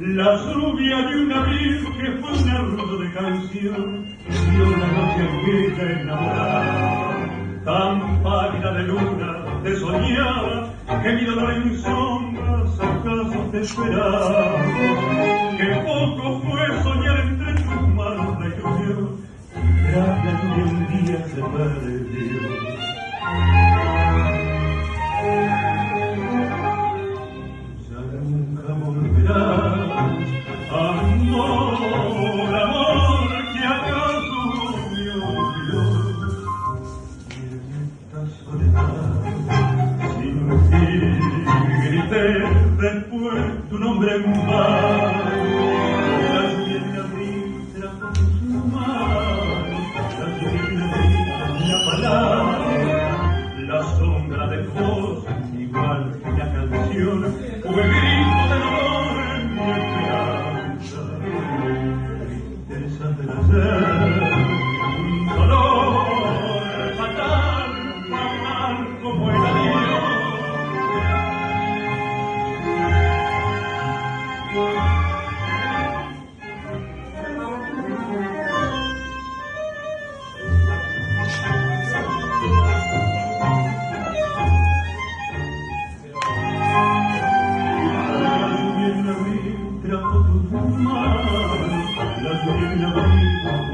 La lluvia de un abril que fue un arroyo de canción dio la noche aquella enamorada, tan pálida de luna, te soñaba que mi dolor en sombras acaso te esperaba, que poco fue soñar entre tus manos la ilusión, tras la lluvia un día se perdió. Ya nunca volverás, amor, amor, que acaso me olvidó. Y en esta soledad, sin ti, grité después tu nombre en vano. La lluvia en abril trajo tus manos, la lluvia en abril una palabra, la sombra de vos, igual que la canción, fue grito de dolor en mi esperanza, tristeza del ayer, un dolor fatal, fatal como el adiós.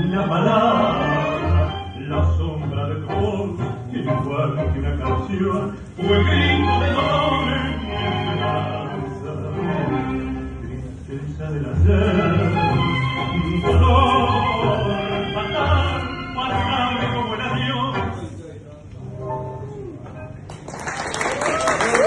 Una palabra, la sombra de vos, que igual que una canción, fue grito de dolor en mi esperanza, tristeza del ayer.